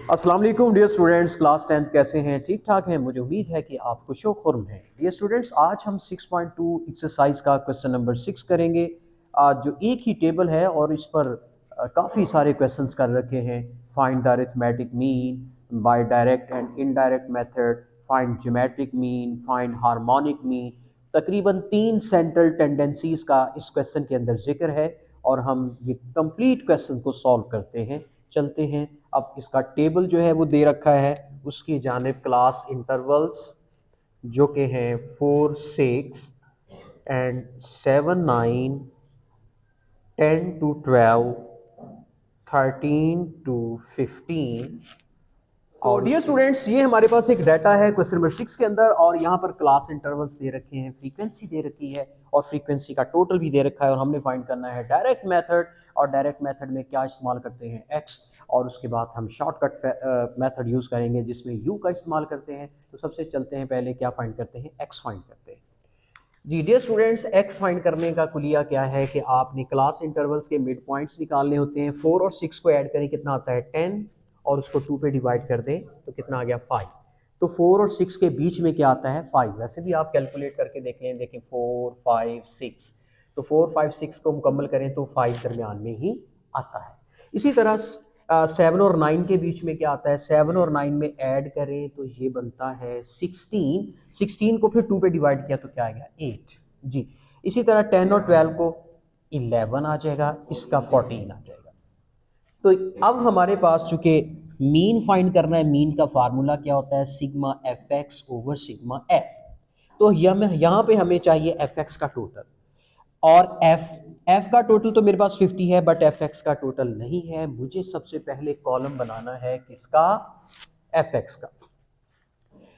अस्सलाम वालेकुम dear students, class 10th कैसे हैं? ठीक ठाक हैं। मुझे उम्मीद है कि आप खुश खुर्म हैं। डियर स्टूडेंट्स, आज हम 6.2 एक्सरसाइज का क्वेश्चन नंबर 6 करेंगे। आज जो एक ही टेबल है और इस पर काफ़ी सारे क्वेश्चंस कर रखे हैं। Find the arithmetic mean bye direct and indirect method, find geometric mean, find harmonic mean. तकरीबन 3 सेंट्रल टेंडेंसीज का इस क्वेश्चन के अंदर जिक्र है और हम ये कंप्लीट क्वेश्चन को सॉल्व करते हैं। चलते हैं। अब इसका टेबल जो है वो दे रखा है, उसकी जानिब क्लास इंटरवल्स जो कि हैं 4, 6 एंड 7, 9, 10 to 12, 13 to 15। तो डियर स्टूडेंट्स, ये हमारे पास एक डाटा है क्वेश्चन नंबर 6 के अंदर और यहाँ पर क्लास इंटरवल्स दे रखे हैं, फ्रीक्वेंसी दे रखी है और फ्रीक्वेंसी का टोटल भी दे रखा है और हमने फाइंड करना है डायरेक्ट मेथड। और डायरेक्ट मेथड में क्या इस्तेमाल करते हैं? एक्स। और उसके बाद हम शॉर्टकट मेथड यूज़ करेंगे जिसमें यू का इस्तेमाल करते हैं। तो सबसे चलते हैं, पहले क्या फाइंड करते हैं? एक्स फाइंड करते हैं। जी डियर स्टूडेंट्स, एक्स फाइंड करने का कुलिया क्या है कि आपने क्लास इंटरवल्स के मिड पॉइंट्स निकालने होते हैं। 4 और 6 को ऐड करें, कितना आता है? 10, और उसको 2 पे डिवाइड कर दें तो कितना आ गया? 5। तो 4 और 6 के बीच में क्या आता है? 5। वैसे भी आप कैलकुलेट करके देख लें, देखें 4, 5, 6, तो 4, 5, 6 को मुकम्मल करें तो 5 दरमियान में ही आता है। इसी तरह 7 और 9 के बीच में क्या आता है? 7 और 9 में ऐड करें तो ये बनता है 16। 16 को फिर 2 पे डिवाइड किया तो क्या आ गया? 8। जी। इसी तरह 10 और 12 को 11 आ जाएगा, इसका 14 आ जाएगा। तो अब हमारे पास चूंकि मीन फाइंड करना है, मीन का फार्मूला क्या होता है? Sigma F x over sigma F. तो यहाँ पे हमें चाहिए एफ एक्स का टोटल और एफ का टोटल तो मेरे पास 50 है, बट एफ एक्स का टोटल नहीं है। मुझे सबसे पहले कॉलम बनाना है किसका? एफ एक्स का।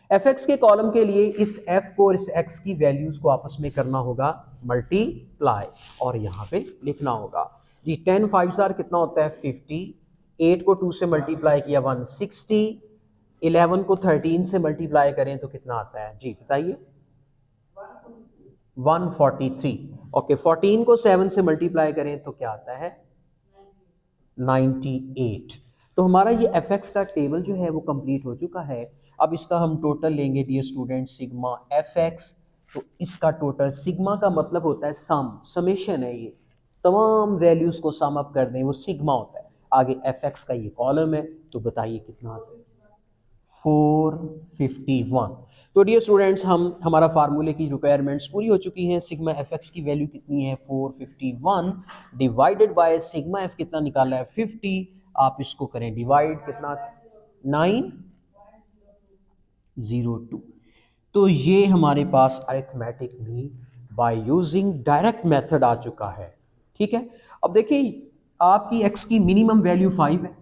एफ एक्स के कॉलम के लिए इस एफ को और इस एक्स की वैल्यूज को आपस में करना होगा मल्टीप्लाई और यहाँ पे लिखना होगा। जी 10 5 जार कितना होता है? 50। 8 को 2 से मल्टीप्लाई किया 160। 11 को 13 से मल्टीप्लाई करें तो कितना आता है? जी बताइए। 143। ओके, 14 को 7 से मल्टीप्लाई करें तो क्या आता है? 98। तो हमारा ये एफ एक्स का टेबल जो है वो कंप्लीट हो चुका है। अब इसका हम टोटल लेंगे dear student, sigma F X. तो इसका टोटल, सिग्मा का मतलब होता है सम, समेशन है ये, तमाम वैल्यूज को सम अप कर दें वो सिग्मा होता है। आगे एफ एक्स का ये कॉलम है, तो बताइए कितना आता है? 451। तो डियर स्टूडेंट्स, हमारा फार्मूले की रिक्वायरमेंट्स पूरी हो चुकी हैं। सिग्मा एफ एक्स की वैल्यू कितनी है? 451 डिवाइडेड बाय सिग्मा एफ कितना निकाला है? 50। आप इसको करें डिवाइड, कितना? 902। तो ये हमारे पास arithmetic mean by using direct method आ चुका है। ठीक है। अब देखिए, आपकी एक्स की मिनिमम वैल्यू 5 है,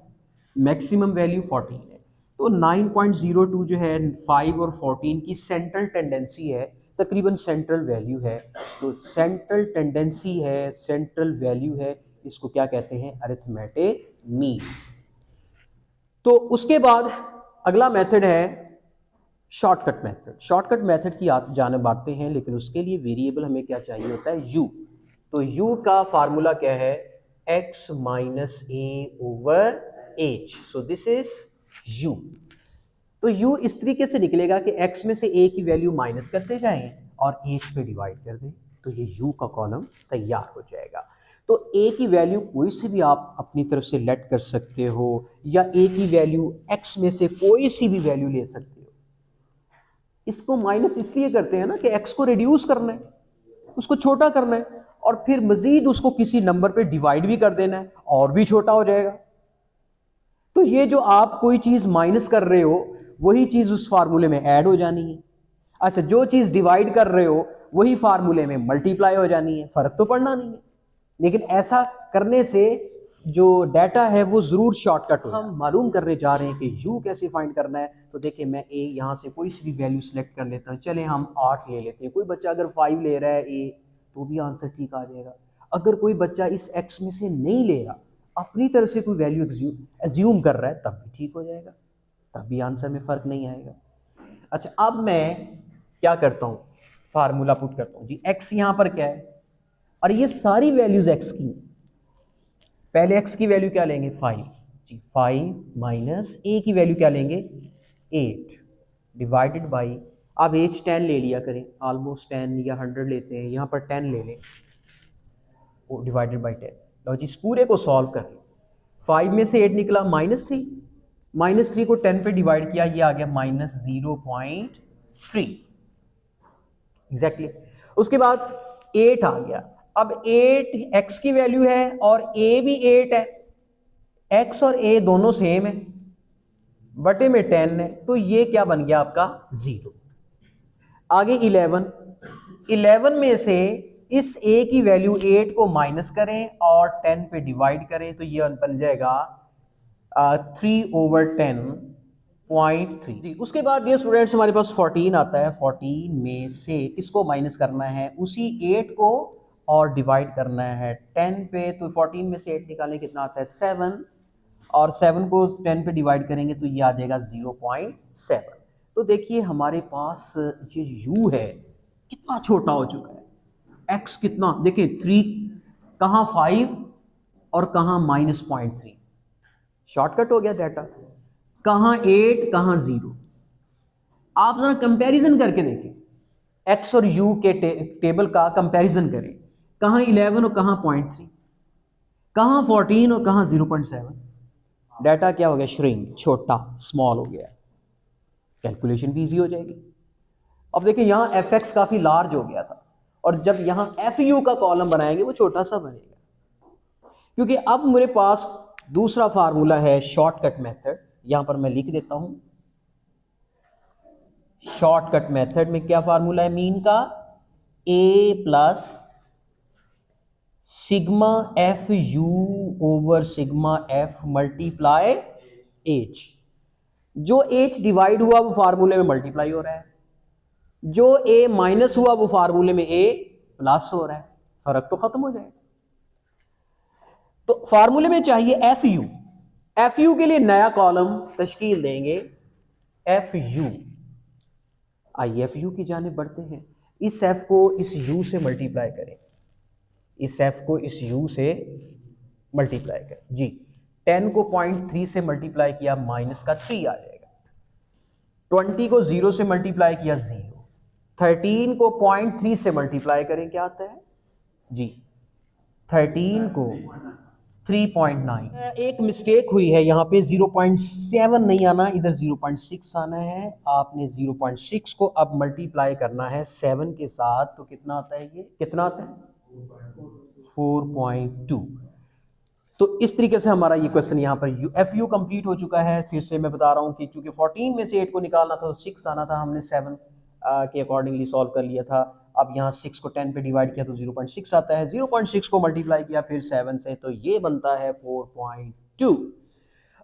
मैक्सिमम वैल्यू 14 है। तो 9.02 जो है 5 और 14 की सेंट्रल टेंडेंसी है, तकरीबन सेंट्रल वैल्यू है। तो सेंट्रल टेंडेंसी है, सेंट्रल वैल्यू है, इसको क्या कहते हैं? Arithmetic mean. तो उसके बाद अगला मेथड है शॉर्टकट मेथड। शॉर्टकट मेथड की जाने बातें हैं, लेकिन उसके लिए वेरिएबल हमें क्या चाहिए होता है? u। तो u का फार्मूला क्या है? x minus A over H. So this is u। तो u इस तरीके से निकलेगा कि x में से a की वैल्यू माइनस करते जाएं और h पे डिवाइड कर दें, तो ये u का कॉलम तैयार हो जाएगा। तो a की वैल्यू कोई से भी आप अपनी तरफ से लेट कर सकते हो, या a की वैल्यू x में से कोई सी भी वैल्यू ले सकते हो। इसको माइनस इसलिए करते हैं ना कि x को रिड्यूस करना है, उसको छोटा करना है, और फिर मजीद उसको किसी नंबर पे डिवाइड भी कर देना है और भी छोटा हो जाएगा। तो ये जो आप कोई चीज माइनस कर रहे हो, वही चीज उस फार्मूले में ऐड हो जानी है। अच्छा, जो चीज डिवाइड कर रहे हो वही फार्मूले में मल्टीप्लाई हो जानी है। फर्क तो पड़ना नहीं है, लेकिन ऐसा करने से जो डाटा है वो जरूर शॉर्टकट हो। हम मालूम करने जा रहे हैं कि u कैसे फाइंड करना है। तो देखिए, मैं a यहाँ से कोई सी भी वैल्यू सेलेक्ट कर लेता हूँ। चले हम 8 ले लेते हैं। कोई बच्चा अगर 5 ले रहा है a, तो भी आंसर ठीक आ जाएगा। अगर कोई बच्चा इस x में से नहीं ले रहा, अपनी तरफ से कोई वैल्यू एज्यूम कर रहा है, तब भी ठीक हो जाएगा, तब भी आंसर में फ़र्क नहीं आएगा। अच्छा, अब मैं क्या करता हूँ? फार्मूला पुट करता हूँ जी। x यहाँ पर क्या है, और ये सारी वैल्यूज x की। पहले x की वैल्यू क्या लेंगे? 5। जी 5 माइनस ए की वैल्यू क्या लेंगे 8 डिवाइडेड बाई, अब एज 10 ले लिया करें, ऑलमोस्ट 10 या 100 लेते हैं, यहाँ पर 10 ले लें, वो डिवाइडेड बाई 10। लो जी इस पूरे को सॉल्व कर लें, 5 में से 8 निकला -3, -3 को 10 पे डिवाइड किया, ये आ गया -0.3 एग्जैक्टली। उसके बाद 8 आ गया, अब 8 x की वैल्यू है और a भी 8 है, x और a दोनों सेम है, बटे में 10 है, तो ये क्या बन गया आपका 0। आगे 11 में से इस a की वैल्यू 8 को माइनस करें और 10 पे डिवाइड करें, तो ये बन जाएगा 3/10.3 जी। उसके बाद डियर स्टूडेंट्स हमारे पास 14 आता है, 14 में से इसको माइनस करना है उसी 8 को और डिवाइड करना है 10 पे, तो 14 में से 8 निकालें कितना आता है 7, और 7 को 10 पे डिवाइड करेंगे तो ये आ जाएगा 0.7। तो देखिए हमारे पास ये u है कितना छोटा हो चुका है, x कितना देखिए 3 कहाँ 5 और कहाँ -0.3, शॉर्टकट हो गया डाटा, कहाँ 8 कहाँ 0। आप जरा कंपैरिजन करके देखें, x और u के टेबल का कंपैरिजन करें, कहाँ 11 और कहाँ 0.3, कहाँ 14 और कहाँ 0.7। डाटा क्या हो गया श्रिंक, छोटा स्मॉल हो गया, कैलकुलेशन भी इजी हो जाएगी। अब देखिए यहाँ fx काफी लार्ज हो गया था, और जब यहाँ fu का कॉलम बनाएंगे वो छोटा सा बनेगा, क्योंकि अब मेरे पास दूसरा फार्मूला है शॉर्टकट मेथड, यहां पर मैं लिख देता हूं। शॉर्टकट मेथड में क्या फार्मूला है मीन का, a plus sigma F you over sigma F multiply H. जो एच डिवाइड हुआ वो फार्मूले में मल्टीप्लाई हो रहा है, जो a माइनस हुआ वो फार्मूले में a प्लस हो रहा है, फर्क तो खत्म हो जाएगा। तो फार्मूले में चाहिए एफ यू के लिए नया कॉलम तश्कील देंगे एफ यू। आइए एफ यू की जानिब बढ़ते हैं, इस एफ को इस यू से मल्टीप्लाई करें, इस एफ को इस यू से मल्टीप्लाई करें जी। 10 को 0.3 से मल्टीप्लाई किया माइनस का 3 आ जाएगा, 20 को 0 से मल्टीप्लाई किया 0, 13 को 0.3 से मल्टीप्लाई करें क्या आता है जी, 13 को 3.9। एक मिस्टेक हुई है यहाँ पे, 0.7 नहीं आना, इधर 0.6 आना है। आपने 0.6 को अब मल्टीप्लाई करना है 7 के साथ, तो कितना आता है, ये कितना आता है 4.2। तो इस तरीके से हमारा ये क्वेश्चन यहाँ पर एफ यू कंप्लीट हो चुका है। फिर से मैं बता रहा हूँ कि चूंकि 14 में से 8 को निकालना था तो 6 आना था, हमने 7 के अकॉर्डिंगली सॉल्व कर लिया था। अब यहाँ 6 को 10 पे डिवाइड किया तो 0.6 आता है, 0.6 को मल्टीप्लाई किया फिर 7 से, तो ये बनता है 4.2।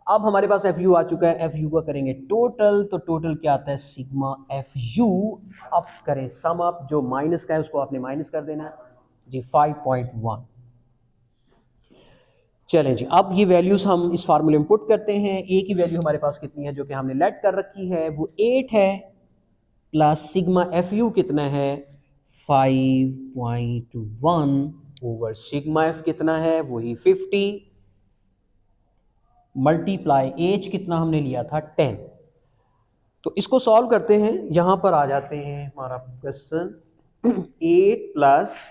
अब हमारे पास एफ यू आ चुका है, एफ यू का करेंगे टोटल, तो टोटल क्या आता है सिग्मा एफ यू। अब करें सम अप, जो माइनस का है उसको आपने माइनस कर देना है जी, 5.1। चलें जी, अब ये वैल्यूज हम इस फार्मूले में पुट करते हैं। ए की वैल्यू हमारे पास कितनी है जो कि हमने लेट कर रखी है, वो 8 है, प्लस सिग्मा एफ यू कितना है 5.1 ओवर सिग्मा एफ कितना है वही 50, मल्टीप्लाई एच कितना हमने लिया था 10। तो इसको सॉल्व करते हैं, यहां पर आ जाते हैं हमारा क्वेश्चन 8 प्लस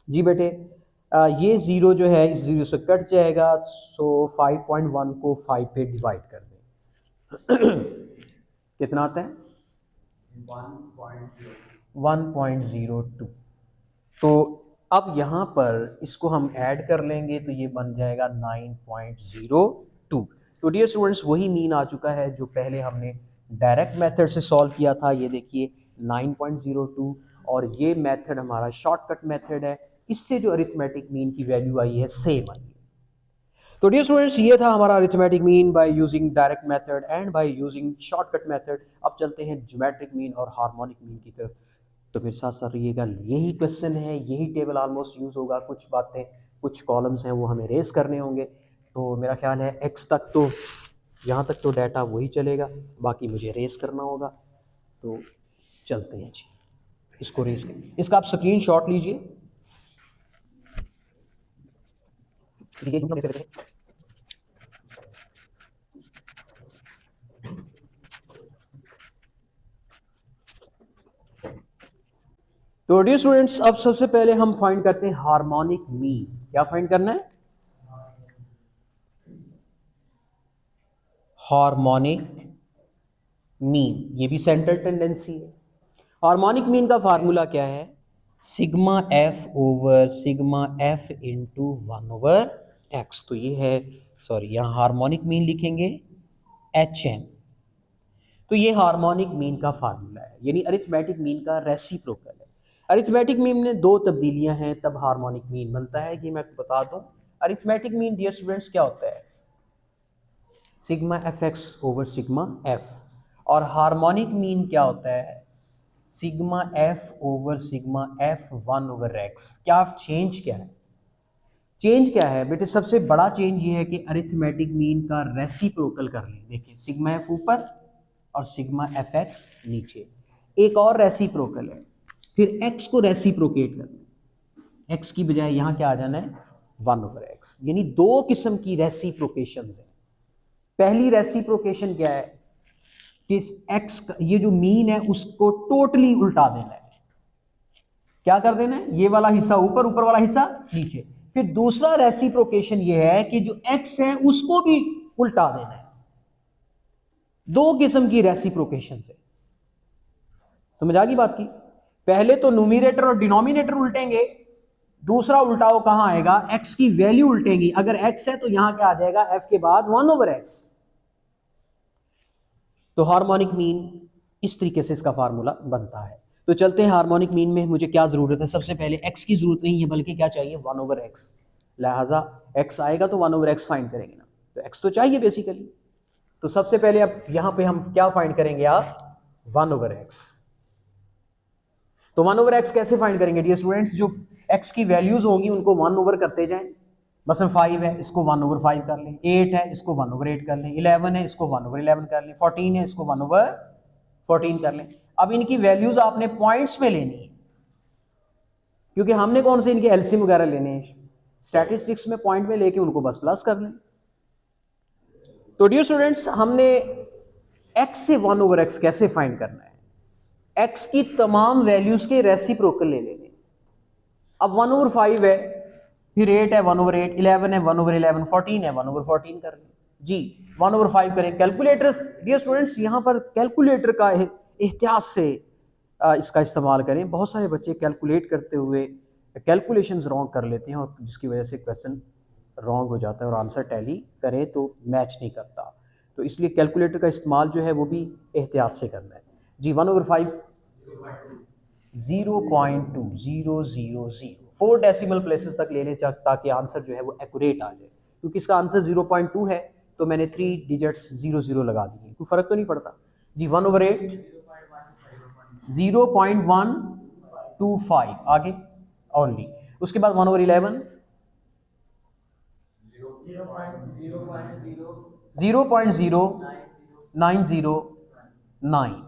जी बेटे ये 0 जो है इस 0 से कट जाएगा, सो 5.1 को 5 पे डिवाइड कर दें कितना आता है 1.02। तो अब यहाँ पर इसको हम ऐड कर लेंगे तो ये बन जाएगा 9.02। तो डियर स्टूडेंट्स वही मीन आ चुका है जो पहले हमने डायरेक्ट मेथड से सॉल्व किया था, ये देखिए 9.02, और ये मेथड हमारा शॉर्टकट मेथड है, इससे जो अरिथमेटिक मीन की वैल्यू आई है सेम आई है। तो डियर स्टूडेंट्स ये था हमारा arithmetic mean by using direct method and by using shortcut method. अब चलते हैं ज्योमेट्रिक मीन और हार्मोनिक मीन की तरफ, तो मेरे साथ साथ रहिएगा। यही क्वेश्चन है, यही टेबल ऑलमोस्ट यूज़ होगा, कुछ बातें कुछ कॉलम्स हैं वो हमें रेस करने होंगे। तो मेरा ख्याल है एक्स तक तो यहाँ तक तो डाटा वही चलेगा, बाकी मुझे रेस करना होगा। तो चलते हैं जी, इसको रेस करें, इसका आप स्क्रीन शॉट लीजिए। तो डियर स्टूडेंट्स, अब सबसे पहले हम फाइंड करते हैं हार्मोनिक मीन। क्या फाइंड करना है? हार्मोनिक मीन, ये भी सेंट्रल टेंडेंसी है। हार्मोनिक मीन का फार्मूला क्या है? Sigma F over sigma F into 1/x। तो ये है, सॉरी, यहाँ हार्मोनिक मीन लिखेंगे HM। तो ये हार्मोनिक मीन का फार्मूला है, यानी अरिथमेटिक मीन का रेसिप्रोकल है। अरिथमेटिक मीन में दो तब्दीलियां हैं तब हार्मोनिक मीन बनता है, कि मैं बता दूं। अरिथमेटिक मीन डियर स्टूडेंट्स क्या होता है? Sigma F x over sigma F. और हार्मोनिक मीन क्या होता है? Sigma F over sigma F 1/x। क्या चेंज क्या है? चेंज क्या है बेटे? सबसे बड़ा चेंज ये है कि अरिथमेटिक मीन का रेसिप्रोकल कर लें। देखिए, सिग्मा एफ ऊपर और सिग्मा एफ एक्स नीचे। एक और रेसिप्रोकल है, फिर एक्स को रेसिप्रोकेट करना। एक्स की बजाय यहाँ क्या आ जाना है? 1/x। यानी दो किस्म की रेसिप्रोकेशंस हैं। पहली रेसिप्रोकेशन क्या है कि एक्स ये जो मीन है उसको टोटली उल्टा देना है। क्या कर देना है? ये वाला हिस्सा ऊपर, ऊपर वाला हिस्सा नीचे। फिर दूसरा रेसिप्रोकेशन ये है कि जो एक्स है उसको भी उल्टा देना है। दो किस्म की रेसिप्रोकेशन है। समझ आ गई बात की? पहले तो न्यूमरेटर और डिनोमिनेटर उल्टेंगे, दूसरा उल्टाओ कहां आएगा? एक्स की वैल्यू उल्टेंगी। अगर एक्स है तो यहां क्या आ जाएगा? एफ के बाद 1/x। तो हार्मोनिक मीन इस तरीके से इसका फार्मूला बनता है। तो चलते हैं हार्मोनिक मीन में मुझे क्या जरूरत है? सबसे पहले एक्स की जरूरत नहीं है, बल्कि क्या चाहिए? 1/x। लिहाजा एक्स आएगा तो 1/x फाइंड करेंगे ना, तो एक्स तो चाहिए बेसिकली। तो सबसे पहले अब यहां पे हम क्या फाइंड करेंगे आप? 1/x। तो 1/x कैसे फाइंड करेंगे डियर स्टूडेंट्स? जो x की वैल्यूज होंगी उनको 1 करते जाएं। बस में 5 है, इसको 1/5 कर लें। 8 है, इसको 1/8 कर लें। 11 है, इसको 1/11 कर लें। 14 है, इसको 1/14 कर लें। अब इनकी वैल्यूज आपने पॉइंट्स में लेनी है, क्योंकि हमने कौन से इनके एलसीएम वगैरह लेने हैं। स्टैटिस्टिक्स में पॉइंट में लेके उनको बस प्लस कर लें। तो डियर स्टूडेंट्स, हमने x से 1/x कैसे फाइंड करना है? x की तमाम वैल्यूज के रेसिप्रोकल ले लेने। अब 1/5 है, फिर 8 है 1/8, 11 है 1/11, 14 है 1/14 कर लें जी। 1/5 करें। कैलकुलेटर डियर स्टूडेंट्स, यहाँ पर कैलकुलेटर का एहतियात से इसका इस्तेमाल करें। बहुत सारे बच्चे कैलकुलेट करते हुए कैलकुलेशंस रॉन्ग कर लेते हैं, और जिसकी वजह से क्वेश्चन रॉन्ग हो जाता है और आंसर टैली करें तो मैच नहीं करता। तो इसलिए कैलकुलेटर का इस्तेमाल जो है वो भी एहतियात से करना है जी। 1/5 0.2000 4 डेसिमल प्लेसेस तक ले लें ताकि आंसर जो है वो एक्यूरेट आ जाए। क्योंकि इसका आंसर 0.2 है तो मैंने 3 डिजिट्स 00 लगा दिए, कोई फर्क तो नहीं पड़ता जी। 1/8 0.125 आगे ओनली। उसके बाद 1/11 0.0909।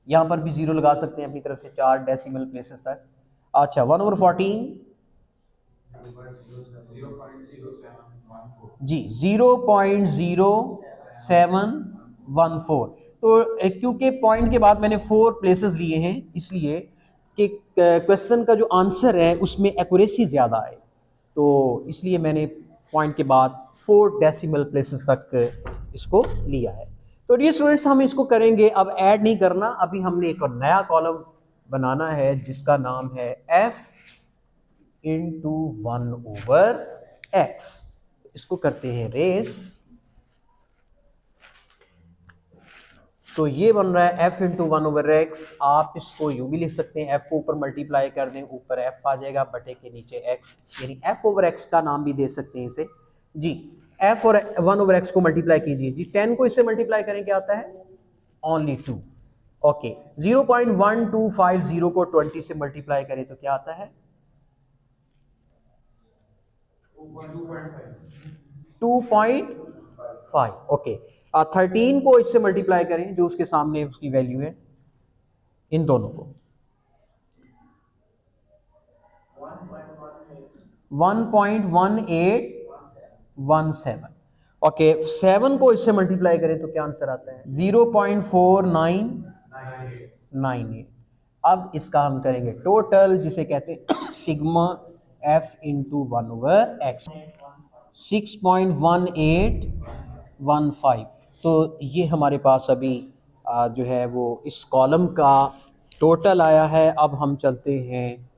यहाँ पर भी 0 लगा सकते हैं अपनी तरफ से 4 डेसिमल प्लेसेस तक। अच्छा, 1/14 जी 0.0714। तो क्योंकि पॉइंट के बाद मैंने 4 प्लेसेस लिए हैं, इसलिए कि क्वेश्चन का जो आंसर है उसमें एक्यूरेसी ज़्यादा है, तो इसलिए मैंने पॉइंट के बाद 4 डेसिमल प्लेसेस तक इसको लिया है। तो डियर स्टूडेंट्स, हम इसको करेंगे, अब ऐड नहीं करना। अभी हमने एक और नया कॉलम बनाना है जिसका नाम है f इंटू 1/x। इसको करते हैं रेस। तो ये बन रहा है f इंटू 1/x। आप इसको यूं भी लिख सकते हैं, f को ऊपर मल्टीप्लाई कर दें, ऊपर f आ जाएगा, बटे के नीचे x, यानी f/x का नाम भी दे सकते हैं इसे जी। f और 1/x को मल्टीप्लाई कीजिए जी। 10 को इससे मल्टीप्लाई करें क्या आता है? ओनली 2। ओके, 0.1250 को 20 से मल्टीप्लाई करें तो क्या आता है? 2.5। ओके, 13 को इससे मल्टीप्लाई करें जो उसके सामने उसकी वैल्यू है, इन दोनों को 1.1817। ओके, 7 को इससे मल्टीप्लाई करें तो क्या आंसर आता है? 0.4998। अब इसका हम करेंगे टोटल, जिसे कहते हैं सिग्मा एफ इंटू 1/x, 6.1815। तो ये हमारे पास अभी जो है वो इस कॉलम का टोटल आया है। अब हम चलते हैं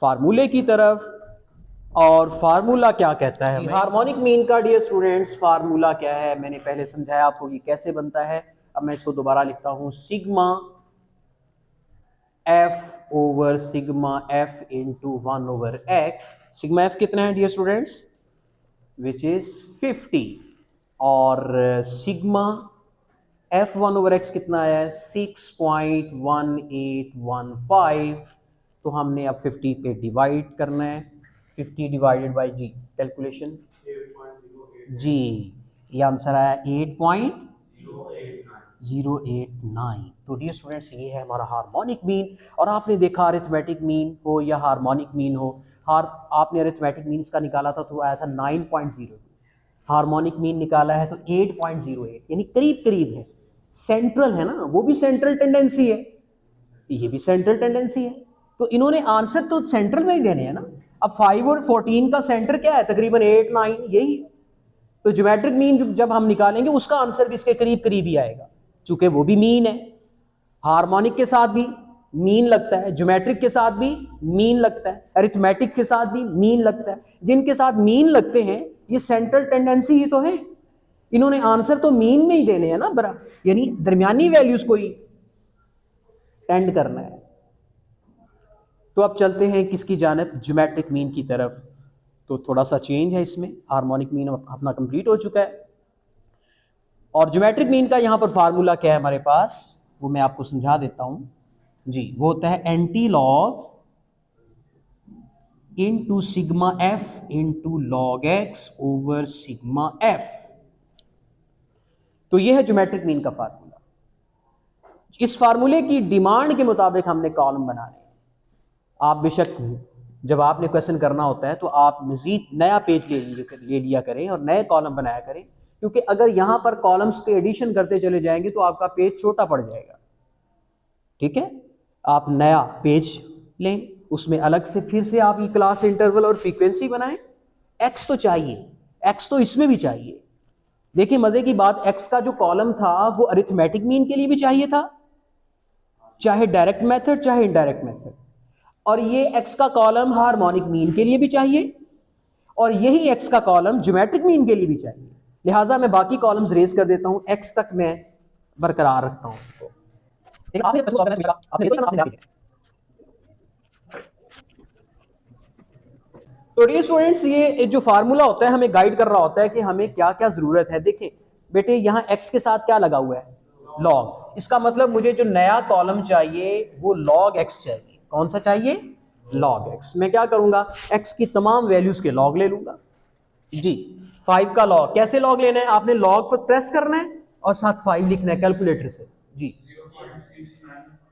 फार्मूले की तरफ, और फार्मूला क्या कहता है हार्मोनिक मीन का। डियर स्टूडेंट्स, फार्मूला क्या है मैंने पहले समझाया आपको कि कैसे बनता है। अब मैं इसको दोबारा लिखता हूँ, sigma F over sigma F into 1/x। Sigma F कितना है डियर स्टूडेंट्स, विच इज 50, और सिग्मा एफ 1/x कितना है, 6.1815। तो हमने अब 50 पे डिवाइड करना है, 50 डिवाइडेड बाई जी, कैलकुलेशन जी, ये आंसर आया 8.089। तो डियर स्टूडेंट्स, ये है हमारा हार्मोनिक मीन। और आपने देखा अरिथमेटिक मीन हो या हार्मोनिक मीन हो, आपने अरिथमेटिक मीन का निकाला था तो आया था 9.02, हार्मोनिक मीन निकाला है तो 8.08, यानी करीब करीब है, सेंट्रल है ना, वो भी सेंट्रल टेंडेंसी है, ये भी सेंट्रल टेंडेंसी है। तो इन्होंने आंसर तो सेंट्रल में ही देने हैं ना। अब 5 और 14 का सेंटर क्या है, तकरीबन 8 9 यही। तो ज्योमेट्रिक मीन जब हम निकालेंगे उसका आंसर भी इसके करीब करीब ही आएगा, चूंकि वो भी मीन है। हार्मोनिक के साथ भी मीन लगता है, ज्योमेट्रिक के साथ भी मीन लगता है, अरिथमेटिक के साथ भी मीन लगता है। जिनके साथ मीन लगते हैं ये सेंट्रल टेंडेंसी ही तो है, इन्होंने आंसर तो मीन में ही देने हैं ना, बरा यानी दरमियानी वैल्यूज को ही टेंड करना है। तो अब चलते हैं किसकी जानिब, ज्योमेट्रिक मीन की तरफ। तो थोड़ा सा चेंज है इसमें, हार्मोनिक मीन अपना कंप्लीट हो चुका है, और ज्योमेट्रिक मीन का यहाँ पर फार्मूला क्या है हमारे पास, वो मैं आपको समझा देता हूँ जी। वो होता है anti log into sigma F into log x over sigma F. तो ये है ज्योमेट्रिक मीन का फार्मूला। इस फार्मूले की डिमांड के मुताबिक हमने कॉलम बनाने हैं। आप बेशक जब आपने क्वेश्चन करना होता है तो आप मजीद नया पेज ले लिया करें और नए कॉलम बनाया करें, क्योंकि अगर यहाँ पर कॉलम्स के एडिशन करते चले जाएंगे तो आपका पेज छोटा पड़ जाएगा। ठीक है, आप नया पेज लें, उसमें अलग से फिर से आप ये क्लास इंटरवल और फ्रीक्वेंसी बनाएं। एक्स तो चाहिए, एक्स तो इसमें भी चाहिए। देखिए मजे की बात, एक्स का जो कॉलम था वो अरिथमेटिक मीन के लिए भी चाहिए था, चाहे डायरेक्ट मेथड चाहे इनडायरेक्ट मेथड, और ये एक्स का कॉलम हार्मोनिक मीन के लिए भी चाहिए, और यही एक्स का कॉलम ज्योमेट्रिक मीन के लिए भी चाहिए। लिहाजा मैं बाकी कॉलम्स रेज कर देता हूं, एक्स तक मैं बरकरार रखता हूं। तो डियर स्टूडेंट्स, ये जो फार्मूला होता है हमें गाइड कर रहा होता है कि हमें क्या क्या जरूरत है। देखें बेटे, यहाँ एक्स के साथ क्या लगा हुआ है, लॉग। इसका मतलब मुझे जो नया कॉलम चाहिए वो लॉग एक्स चाहिए। कौन सा चाहिए, लॉग एक्स। मैं क्या करूंगा, एक्स की तमाम वैल्यूज के लॉग ले लूंगा जी। 5 का लॉग कैसे लॉग लेना है, आपने लॉग पर प्रेस करना है और साथ 5 लिखना है कैलकुलेटर से जी।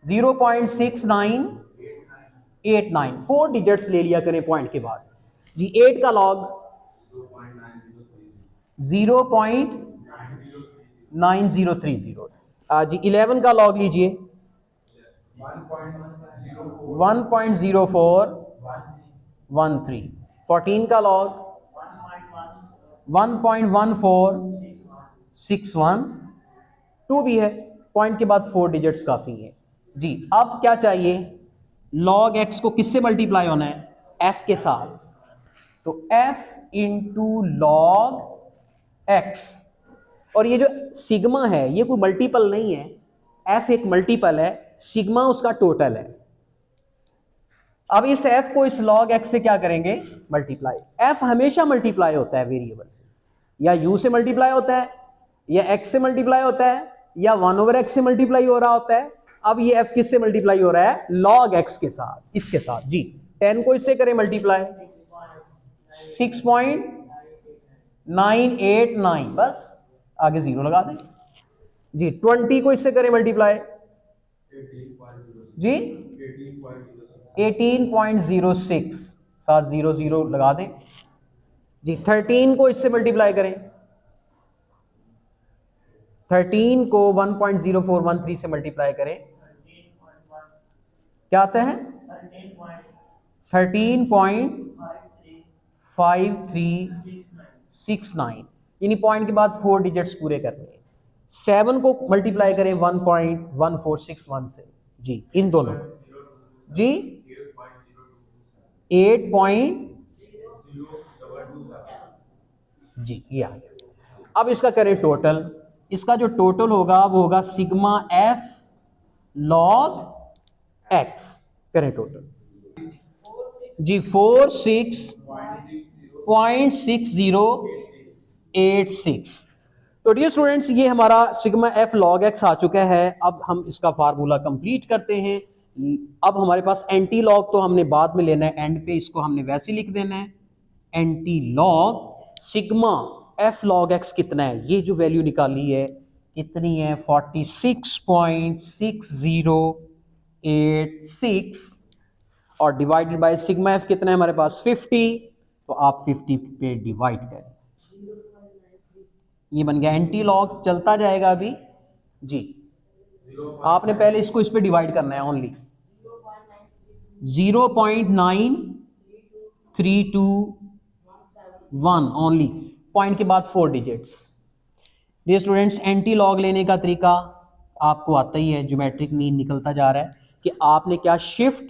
0.6989, 4 डिजिट्स ले लिया करें पॉइंट के बाद जी। 8 का लॉग 0.9030 जी। 11 का लॉग लीजिए 1.0413। 14 का लॉग 1.1461, 2 भी है, पॉइंट के बाद 4 डिजिट्स काफी है जी। अब क्या चाहिए, लॉग एक्स को किससे मल्टीप्लाई होना है, एफ के साथ। तो एफ इंटू लॉग एक्स, और ये जो सिग्मा है ये कोई मल्टीपल नहीं है, एफ एक मल्टीपल है, सिग्मा उसका टोटल है। अब इस एफ को इस लॉग एक्स से क्या करेंगे, मल्टीप्लाई। एफ हमेशा मल्टीप्लाई होता है वेरिएबल से, या यू से मल्टीप्लाई होता है, या एक्स से मल्टीप्लाई होता है, या 1/x से मल्टीप्लाई हो रहा होता है। अब ये एफ किससे मल्टीप्लाई हो रहा है, लॉग एक्स के साथ, इसके साथ जी। 10 को इससे करें मल्टीप्लाई, 6.989, बस आगे 0 लगा दें जी। 20 को इससे करें मल्टीप्लाई जी, 18.06, साथ 0 0 लगा दें जी। 13 को इससे मल्टीप्लाई करें, 13 को 1.0413 से मल्टीप्लाई करें क्या आता है? 13.5369, यानी पॉइंट के बाद 4 डिजिट्स पूरे करने हैं। 7 को मल्टीप्लाई करें 1.1461 से, जी इन दोनों, जी 8 पॉइंट, जी ये आ गया। अब इसका करें टोटल, इसका जो टोटल होगा वो होगा सिग्मा एफ लॉग एक्स, करें टोटल जी 46.6086। तो डियर स्टूडेंट्स ये हमारा सिग्मा एफ लॉग एक्स आ चुका है। अब हम इसका फार्मूला कंप्लीट करते हैं। अब हमारे पास एंटी लॉग तो हमने बाद में लेना है, एंड पे इसको हमने वैसे लिख देना है। Anti log sigma F log x कितना है, ये जो वैल्यू निकाली है कितनी है 46.6086 और डिवाइडेड बाय सिग्मा एफ कितना है हमारे पास 50, तो आप 50 पे डिवाइड करें, ये बन गया एंटी लॉग। चलता जाएगा अभी जी, आपने पहले इसको इस पे डिवाइड करना है ओनली 0.9321 ओनली, पॉइंट के बाद 4 digits. Dear students antilog लेने का तरीका आपको आता ही है, ज्योमेट्रिक मीन निकलता जा रहा है कि आपने क्या शिफ्ट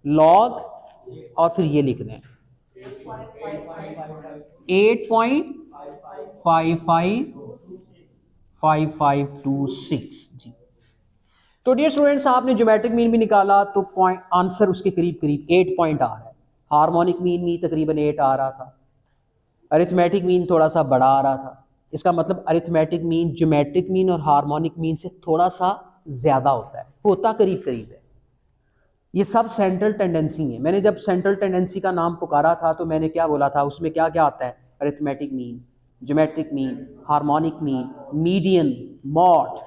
लॉग और फिर ये लिखना है 8.555526 जी। तो डियर स्टूडेंट्स आपने ज्योमेट्रिक मीन भी निकाला तो पॉइंट आंसर उसके करीब करीब 8 पॉइंट आ रहा है। हार्मोनिक मीन भी तकरीबन 8 आ रहा था, अरिथमेटिक मीन थोड़ा सा बड़ा आ रहा था। इसका मतलब अरिथमेटिक मीन ज्योमेट्रिक मीन और हार्मोनिक मीन से थोड़ा सा ज्यादा होता है, होता करीब करीब है। ये सब सेंट्रल टेंडेंसी है। मैंने जब सेंट्रल टेंडेंसी का नाम पुकारा था तो मैंने क्या बोला था, उसमें क्या क्या आता है, arithmetic mean, geometric mean, harmonic mean, median, mod,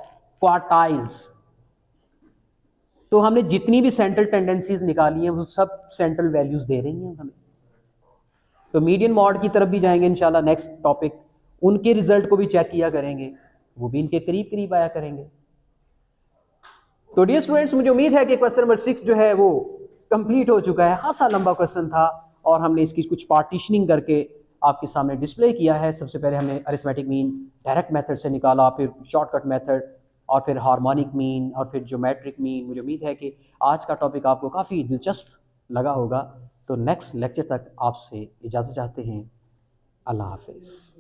quartiles. तो हमने जितनी भी सेंट्रल टेंडेंसीज निकाली हैं वो सब सेंट्रल वैल्यूज दे रही हैं हमें। तो मीडियन मॉड की तरफ भी जाएंगे इंशाल्लाह नेक्स्ट टॉपिक, उनके रिजल्ट को भी चेक किया करेंगे, वो भी इनके करीब करीब आया करेंगे। तो डियर स्टूडेंट्स मुझे उम्मीद है कि क्वेश्चन नंबर 6 जो है वो कंप्लीट हो चुका है। खासा लंबा क्वेश्चन था और हमने इसकी कुछ पार्टीशनिंग करके आपके सामने डिस्प्ले किया है। सबसे पहले हमने अरिथमेटिक मीन डायरेक्ट मेथड से निकाला, फिर शॉर्टकट मेथड, और फिर हार्मोनिक मीन, और फिर ज्योमेट्रिक मीन। मुझे उम्मीद है कि आज का टॉपिक आपको काफ़ी दिलचस्प लगा होगा। तो नेक्स्ट लेक्चर तक आपसे इजाज़त चाहते हैं। अल्लाह हाफिज़।